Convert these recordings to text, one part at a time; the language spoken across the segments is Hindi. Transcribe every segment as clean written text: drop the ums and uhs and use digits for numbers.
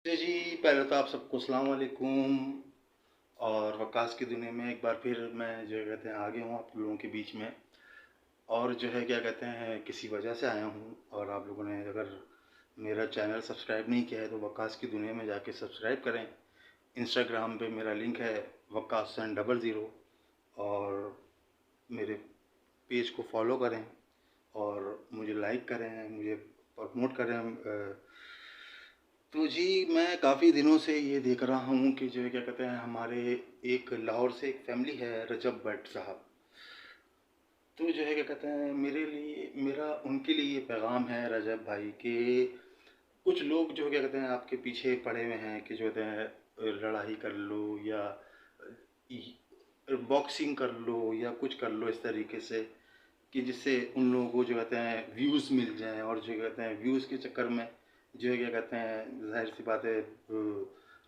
जी, पहले तो आप सबको अस्सलाम वालेकुम। और वकास की दुनिया में एक बार फिर मैं जो कहते हैं आ गया हूँ आप लोगों के बीच में। और जो है क्या कहते हैं किसी वजह से आया हूँ। और आप लोगों ने अगर मेरा चैनल सब्सक्राइब नहीं किया है तो वकास की दुनिया में जाके सब्सक्राइब करें। इंस्टाग्राम पे मेरा लिंक है wakasan00। और मेरे पेज को फॉलो करें और मुझे लाइक करें, मुझे प्रमोट करें। तो जी, मैं काफ़ी दिनों से ये देख रहा हूँ कि जो है क्या कहते हैं हमारे एक लाहौर से एक फैमिली है, रजब भट्ट साहब। तो जो है क्या कहते हैं मेरा उनके लिए ये पैगाम है रजब भाई कि कुछ लोग जो क्या कहते हैं आपके पीछे पड़े हुए हैं कि जो कहते हैं लड़ाई कर लो या बॉक्सिंग कर लो या कुछ कर लो इस तरीके से कि जिससे उन लोगों को जो कहते हैं व्यूज़ मिल जाएं। और जो कहते हैं व्यूज़ के चक्कर में जो है क्या कहते हैं ज़ाहिर सी बात है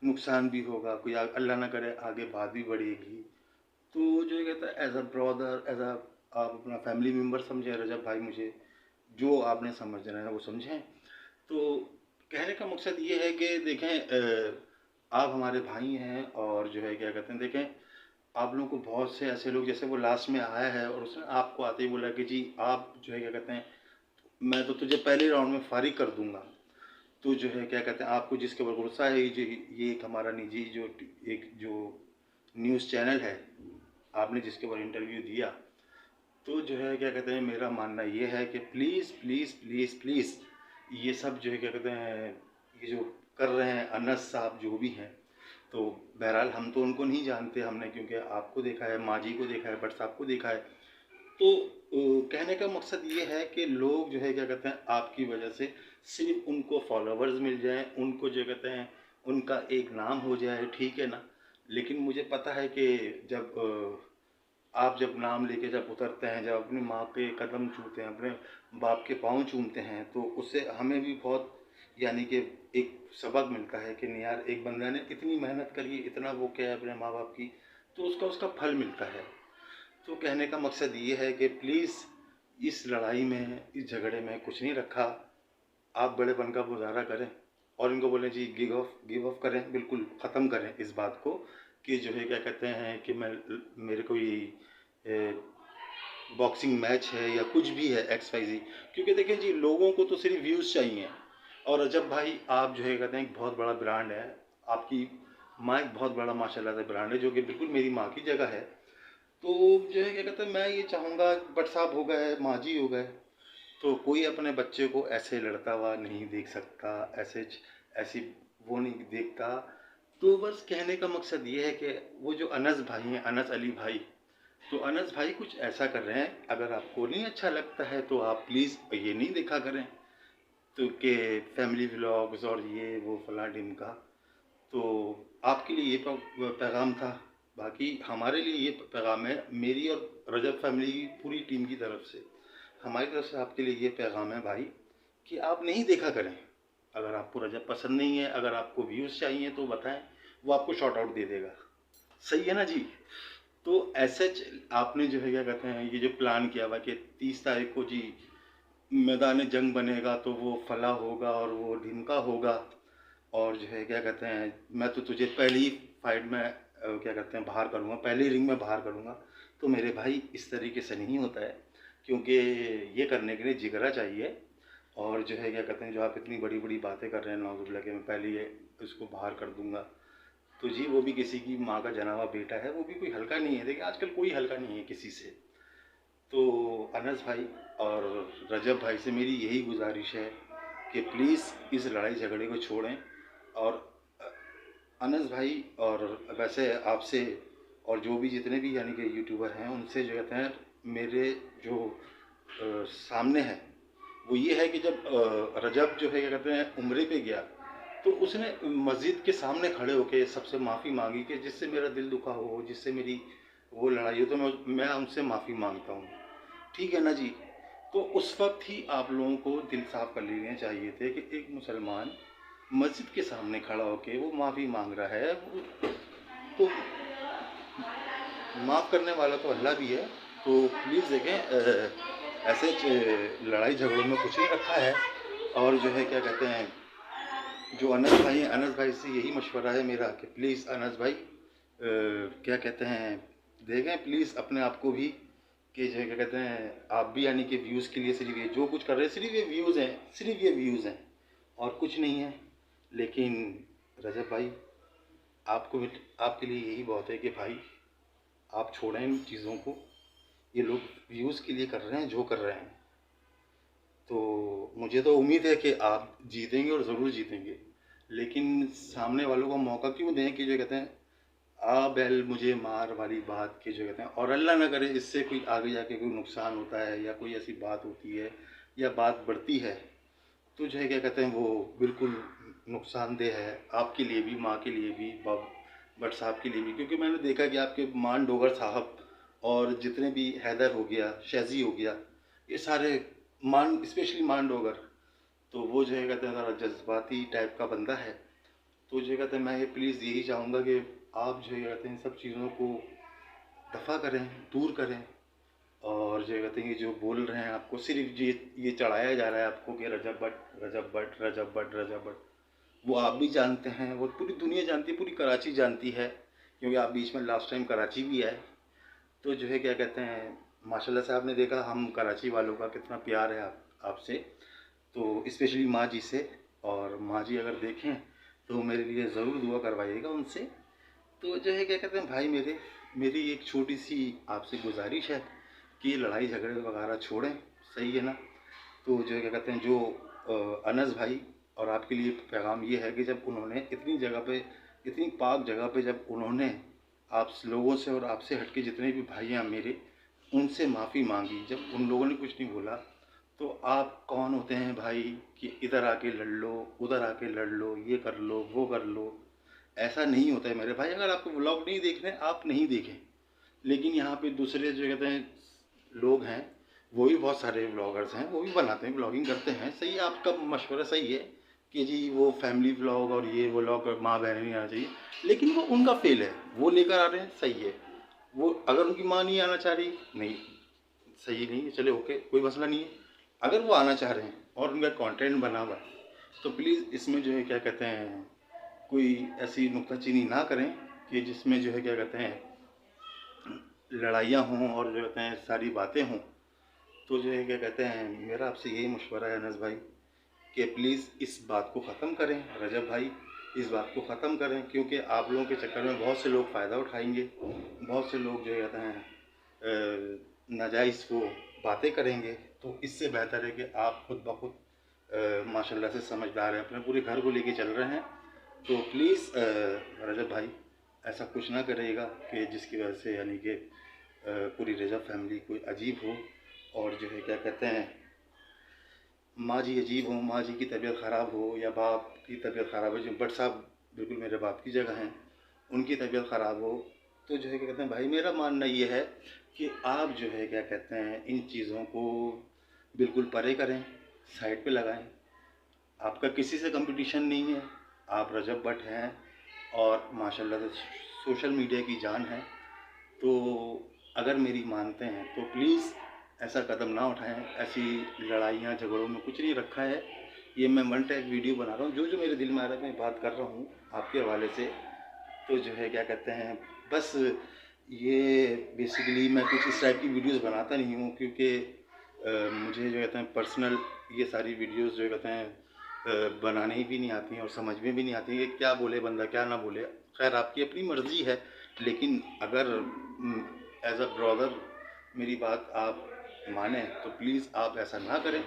नुकसान भी होगा, कोई अल्लाह ना करे आगे बात भी बढ़ेगी। तो जो है कहता है as a brother, as a आप अपना फैमिली मेम्बर समझें रजब भाई, मुझे जो आपने समझना है वो समझें। तो कहने का मकसद ये है कि देखें आप हमारे भाई हैं। और जो है क्या कहते हैं देखें, आप लोगों को बहुत से ऐसे लोग, जैसे वो लास्ट में आया है और उसने आपको आते ही बोला कि जी आप जो है क्या कहते हैं मैं तो तुझे पहले राउंड में फारिग कर दूंगा। तो जो है क्या कहते हैं आपको जिसके ऊपर गुस्सा है, ये एक हमारा निजी जो न्यूज़ चैनल है, आपने जिसके ऊपर इंटरव्यू दिया। तो जो है क्या कहते हैं मेरा मानना ये है कि प्लीज़ प्लीज़ प्लीज़ प्लीज़ ये सब जो है क्या कहते हैं ये जो कर रहे हैं अनस साहब जो भी हैं। तो बहरहाल हम तो उनको नहीं जानते, हमने क्योंकि आपको देखा है, माजी को देखा है, भट्ट साहब को देखा है। तो कहने का मकसद ये है कि लोग जो है क्या कहते हैं आपकी वजह से सिर्फ उनको फॉलोवर्स मिल जाएं, उनको जो कहते हैं उनका एक नाम हो जाए, ठीक है ना। लेकिन मुझे पता है कि जब आप जब नाम लेके जब उतरते हैं, जब अपनी माँ के कदम छूते हैं, अपने बाप के पाँव चूमते हैं, तो उससे हमें भी बहुत यानी कि एक सबक मिलता है कि नहीं यार, एक बंदा ने इतनी मेहनत करी, इतना वो किया है अपने माँ बाप की, तो उसका उसका फल मिलता है। तो कहने का मकसद ये है कि प्लीज़ इस लड़ाई में, इस झगड़े में कुछ नहीं रखा। आप बड़ेपन का मुजाहरा करें और इनको बोलें जी गिव ऑफ करें, बिल्कुल ख़त्म करें इस बात को कि जो है क्या कहते हैं कि मेरे को ये बॉक्सिंग मैच है या कुछ भी है एक्स वाई जी। क्योंकि देखिए जी, लोगों को तो सिर्फ व्यूज़ चाहिए। और रजब भाई आप जो है कहते हैं एक बहुत बड़ा ब्रांड है, आपकी माँ एक बहुत बड़ा माशाल्लाह से ब्रांड है जो कि बिल्कुल मेरी माँ की जगह है। तो जो है क्या कहते हैं मैं ये चाहूँगा, भट्ट साहब हो गए, मांझी हो गए, तो कोई अपने बच्चे को ऐसे लड़ता हुआ नहीं देख सकता, ऐसी वो नहीं देखता। तो बस कहने का मकसद ये है कि वो जो अनस भाई हैं, अनस अली भाई, तो अनस भाई कुछ ऐसा कर रहे हैं, अगर आपको नहीं अच्छा लगता है तो आप प्लीज़ ये नहीं देखा करें। तो कि फैमिली व्लॉग्स और ये वो फला ढिमका। तो आपके लिए ये पैगाम था। बाकी हमारे लिए ये पैगाम है, मेरी और रजब फैमिली की पूरी टीम की तरफ से, हमारी तरफ से आपके लिए ये पैगाम है भाई कि आप नहीं देखा करें। अगर आपको रजब पसंद नहीं है, अगर आपको व्यूज़ चाहिए तो बताएं, वो आपको शॉर्ट आउट दे देगा। सही है ना जी। तो ऐसे आपने जो है क्या कहते हैं ये जो प्लान किया हुआ कि 30 तारीख को जी मैदान जंग बनेगा, तो वो फला होगा और वो ढिमका होगा। और जो है क्या कहते हैं मैं तो तुझे पहली फाइट में क्या कहते हैं बाहर करूँगा, पहली रिंग में बाहर करूँगा। तो मेरे भाई इस तरीके से नहीं होता है, क्योंकि ये करने के लिए जिगरा चाहिए। और जो है क्या कहते हैं जो आप इतनी बड़ी बड़ी बातें कर रहे हैं नाउज़ुबिल्लाह कि मैं पहले ये इसको बाहर कर दूंगा, तो जी वो भी किसी की माँ का जना हुआ बेटा है, वो भी कोई हल्का नहीं है। देखिए आजकल कोई हल्का नहीं है किसी से। तो अनस भाई और रजब भाई से मेरी यही गुजारिश है कि प्लीज़ इस लड़ाई झगड़े को छोड़ें। और अनस भाई और वैसे आपसे और जो भी जितने भी यानी कि यूट्यूबर हैं उनसे जो कहते हैं मेरे जो सामने है वो ये है कि जब रजब जो है क्या कहते हैं उम्रे पे गया, तो उसने मस्जिद के सामने खड़े होकर सबसे माफ़ी मांगी कि जिससे मेरा दिल दुखा हो, जिससे मेरी वो लड़ाई हो, तो मैं उनसे माफ़ी मांगता हूँ। ठीक है ना जी। तो उस वक्त ही आप लोगों को दिल साफ कर लेने चाहिए थे कि एक मुसलमान मस्जिद के सामने खड़ा होकर वो माफ़ी मांग रहा है, तो माफ़ करने वाला तो अल्लाह भी है। तो प्लीज़ देखें ऐसे लड़ाई झगड़ों में कुछ नहीं रखा है। और जो है क्या कहते हैं जो अनस भाई हैं, अनस भाई से यही मशवरा है मेरा कि प्लीज़ अनस भाई क्या कहते हैं, देखें प्लीज़ अपने आप को भी, कि जो क्या कहते हैं आप भी, यानी कि व्यूज़ के लिए सिर्फ ये जो कुछ कर रहे हैं सिर्फ ये व्यूज़ हैं, सिर्फ ये व्यूज़ हैं और कुछ नहीं है। लेकिन रजब भाई, आपको आपके लिए यही बहुत है कि भाई आप छोड़ें इन चीज़ों को। ये लोग व्यूज़ के लिए कर रहे हैं जो कर रहे हैं, तो मुझे तो उम्मीद है कि आप जीतेंगे और ज़रूर जीतेंगे। लेकिन सामने वालों को मौका क्यों दें कि जो कहते हैं आ बैल मुझे मार वाली बात की, जो कहते हैं, और अल्लाह ना करे इससे कोई आगे जाके कोई नुकसान होता है या कोई ऐसी बात होती है या बात बढ़ती है, तो जो है क्या कहते हैं वो बिल्कुल नुकसानदेह है आपके लिए भी, माँ के लिए भी, भट्ट साहब के लिए भी। क्योंकि मैंने देखा कि आपके मान डोगर साहब और जितने भी हैदर हो गया, शहजी हो गया, ये सारे मान, स्पेशली मान डोगर, तो वो जो है कहते हैं ज़रा जज्बाती टाइप का बंदा है। तो जो कहते हैं मैं ये प्लीज़ यही चाहूँगा कि आप जो कहते हैं इन सब चीज़ों को दफ़ा करें, दूर करें। और जो कहते हैं ये जो बोल रहे हैं आपको, सिर्फ ये चढ़ाया जा रहा है आपको कि रजब भट्ट, रजब भट्ट, रजब भट्ट, रजब भट्ट, वो आप भी जानते हैं, वो पूरी दुनिया जानती है, पूरी कराची जानती है, क्योंकि आप बीच में लास्ट टाइम कराची भी आए। तो जो है क्या कहते हैं माशाल्लाह से आपने देखा हम कराची वालों का कितना प्यार है आपसे, तो स्पेशली माँ जी से। और माँ जी अगर देखें तो मेरे लिए ज़रूर दुआ करवाइएगा उनसे। तो जो है क्या कहते हैं भाई, मेरी एक छोटी सी आपसे गुजारिश है कि लड़ाई झगड़े वगैरह छोड़ें, सही है ना। तो जो है क्या कहते हैं जो अनस भाई, और आपके लिए पैगाम ये है कि जब उन्होंने इतनी जगह पे, इतनी पाक जगह पे, जब उन्होंने आप लोगों से और आपसे हटके जितने भी भाई हैं मेरे, उनसे माफ़ी मांगी, जब उन लोगों ने कुछ नहीं बोला, तो आप कौन होते हैं भाई कि इधर आके लड़ लो, उधर आके लड़ लो, ये कर लो, वो कर लो। ऐसा नहीं होता है मेरे भाई। अगर आपको व्लॉग नहीं देखने, आप नहीं देखें। लेकिन यहाँ पे दूसरे जो कहते हैं लोग हैं, वो भी बहुत सारे व्लॉगर्स हैं, वो भी बनाते हैं, व्लॉगिंग करते हैं, सही है, आपका मशवरा सही है कि जी वो फैमिली व्लॉग और ये व्लॉग माँ बहन नहीं आना चाहिए। लेकिन वो उनका फेल है, वो लेकर आ रहे हैं, सही है। वो अगर उनकी माँ नहीं आना चाह रही, नहीं, सही नहीं है, चले ओके, कोई मसला नहीं है। अगर वो आना चाह रहे हैं और उनका कंटेंट बना हुआ है, तो प्लीज़ इसमें जो है क्या कहते हैं कोई ऐसी नुक्ताचीनी ना करें कि जिसमें जो है क्या कहते हैं लड़ाइयाँ हों और जो कहते हैं सारी बातें हों। तो जो है क्या कहते हैं मेरा आपसे यही मशवरा है अनस भाई कि प्लीज़ इस बात को ख़त्म करें, रजब भाई इस बात को ख़त्म करें, क्योंकि आप लोगों के चक्कर में बहुत से लोग फ़ायदा उठाएंगे, बहुत से लोग जो कहते हैं नाजायज़ वो बातें करेंगे। तो इससे बेहतर है कि आप खुद ब खुद माशाल्लाह से समझदार हैं, अपने पूरे घर को लेके चल रहे हैं। तो प्लीज़ रजब भाई ऐसा कुछ ना करिएगा कि जिसकी वजह से यानी कि पूरी रजब फैमिली कोई अजीब हो, और जो है क्या कहते हैं माँ जी अजीब हो, माँ जी की तबीयत ख़राब हो या बाप की तबीयत ख़राब हो, जो भट्ट साहब बिल्कुल मेरे बाप की जगह हैं, उनकी तबीयत ख़राब हो, तो जो है क्या कहते हैं भाई मेरा मानना ये है कि आप जो है क्या कहते हैं इन चीज़ों को बिल्कुल परे करें, साइड पे लगाएं। आपका किसी से कंपटीशन नहीं है, आप रजब भट्ट हैं और माशाल्लाह से सोशल मीडिया की जान है। तो अगर मेरी मानते हैं तो प्लीज़ ऐसा कदम ना उठाएं, ऐसी लड़ाइयाँ झगड़ों में कुछ नहीं रखा है। ये मैं वन टाइप वीडियो बना रहा हूँ, जो जो मेरे दिल में आ रहा है मैं बात कर रहा हूँ आपके हवाले से। तो जो है क्या कहते हैं बस ये बेसिकली मैं कुछ इस टाइप की वीडियोस बनाता नहीं हूँ, क्योंकि मुझे जो कहते हैं पर्सनल ये सारी वीडियोस जो कहते हैं बनानी भी नहीं आती हैं और समझ में भी नहीं आती है कि क्या बोले बंदा क्या ना बोले। खैर आपकी अपनी मर्ज़ी है, लेकिन अगर एज अ ब्रदर मेरी बात आप माने तो प्लीज़ आप ऐसा ना करें,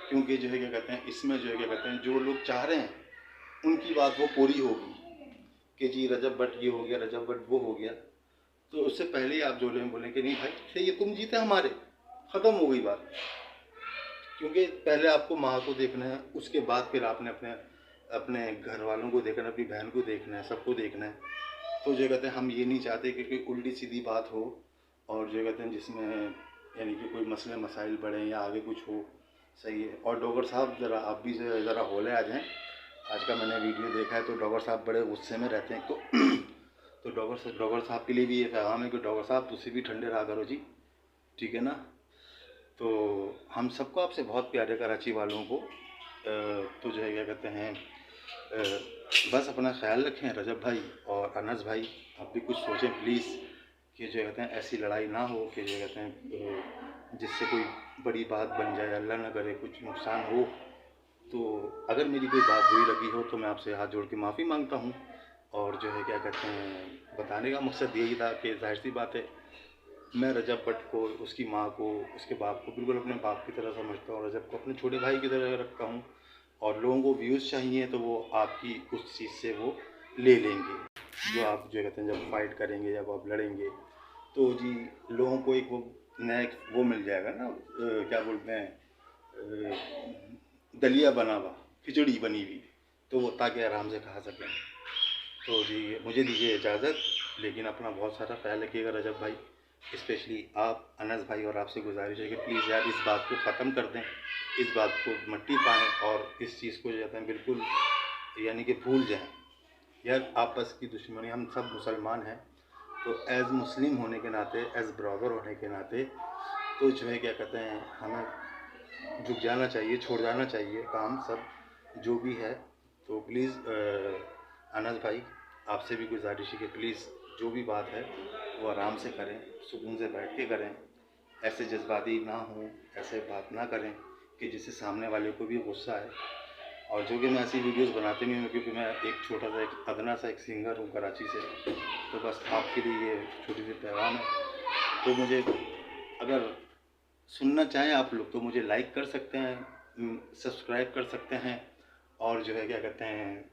क्योंकि जो है क्या कहते हैं इसमें जो है क्या कहते हैं जो लोग चाह रहे हैं उनकी बात वो पूरी होगी कि जी रजब भट्ट ये हो गया, रजब भट्ट वो हो गया। तो उससे पहले ही आप जो लोग बोलें कि नहीं भाई सही है, तुम जीते हमारे, ख़त्म हो गई बात। क्योंकि पहले आपको माँ को देखना है, उसके बाद फिर आपने अपने अपने घर वालों को देखना है, अपनी बहन को देखना है, सबको देखना है। तो जो कहते हैं हम ये नहीं चाहते कि कोई उल्टी सीधी बात हो और जो कहते हैं जिसमें यानी कि कोई मसले मसाइल बढ़ें या आगे कुछ हो, सही है। और डॉगर साहब ज़रा आप भी ज़रा होले आ जाएँ। आज का मैंने वीडियो देखा है तो डॉगर साहब बड़े गुस्से में रहते हैं। तो डॉगर साहब के लिए भी ये पैगाम है कि डॉगर साहब तुसी भी ठंडे रहा करो जी, ठीक है ना। तो हम सबको आपसे बहुत प्यार है कराची वालों को। तो जो है क्या कहते हैं बस अपना ख्याल रखें रजब भाई और अनस भाई, आप भी कुछ सोचें प्लीज़ कि जो कहते हैं ऐसी लड़ाई ना हो कि जो कहते हैं जिससे कोई बड़ी बात बन जाए, अल्लाह ना करे कुछ नुकसान हो। तो अगर मेरी कोई बात बुरी लगी हो तो मैं आपसे हाथ जोड़ के माफ़ी मांगता हूँ। और जो है क्या कहते हैं, बताने का मकसद यही था कि ज़ाहिर सी बात है, मैं रजब भट्ट को, उसकी माँ को, उसके बाप को बिल्कुल अपने बाप की तरह समझता हूँ, रजब को अपने छोटे भाई की तरह रखता हूँ। और लोगों को व्यूज़ चाहिए तो वो आपकी उस चीज़ से वो ले लेंगे, जो आप जो कहते हैं जब फाइट करेंगे, जब आप लड़ेंगे तो जी लोगों को एक वो नया एक वो मिल जाएगा ना, क्या बोलते हैं, दलिया बना हुआ, खिचड़ी बनी हुई, तो वो ताकि आराम से खा सकें। तो जी मुझे दीजिए इजाज़त, लेकिन अपना बहुत सारा ख्याल रखिएगा रजब भाई, स्पेशली आप अनस भाई, और आपसे गुजारिश है कि प्लीज़ यार इस बात को ख़त्म कर दें, इस बात को मट्टी पाएँ और इस चीज़ को जो कहते हैं बिल्कुल यानी कि भूल जाएँ। यार आपस की दुश्मनी, हम सब मुसलमान हैं, तो एज़ मुस्लिम होने के नाते, एज़ ब्रदर होने के नाते, तो जो है क्या कहते हैं हमें झुक जाना चाहिए, छोड़ जाना चाहिए काम सब जो भी है। तो प्लीज़ अनस भाई, आपसे भी गुजारिश है कि प्लीज़ जो भी बात है वो आराम से करें, सुकून से बैठ के करें, ऐसे जज्बाती ना हों, ऐसे बात ना करें कि जिससे सामने वाले को भी गुस्सा आए। और जो कि मैं ऐसी वीडियोस बनाते नहीं हूँ, क्योंकि मैं एक छोटा सा एक अदना सा एक सिंगर हूँ कराची से। तो बस आपके लिए ये छोटी सी पैगाम है। तो मुझे अगर सुनना चाहें आप लोग तो मुझे लाइक कर सकते हैं, सब्सक्राइब कर सकते हैं। और जो है क्या कहते हैं,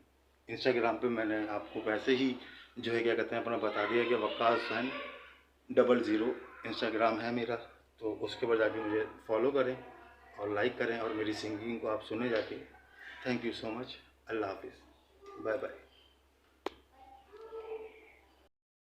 इंस्टाग्राम पे मैंने आपको वैसे ही जो है क्या कहते हैं अपना बता दिया कि वक्कास हुसैन 00 इंस्टाग्राम है मेरा। तो उसके बाद जाके मुझे फॉलो करें और लाइक करें और मेरी सिंगिंग को आप सुने जाके। Thank you so much. अल्लाह हाफिज़। Bye bye.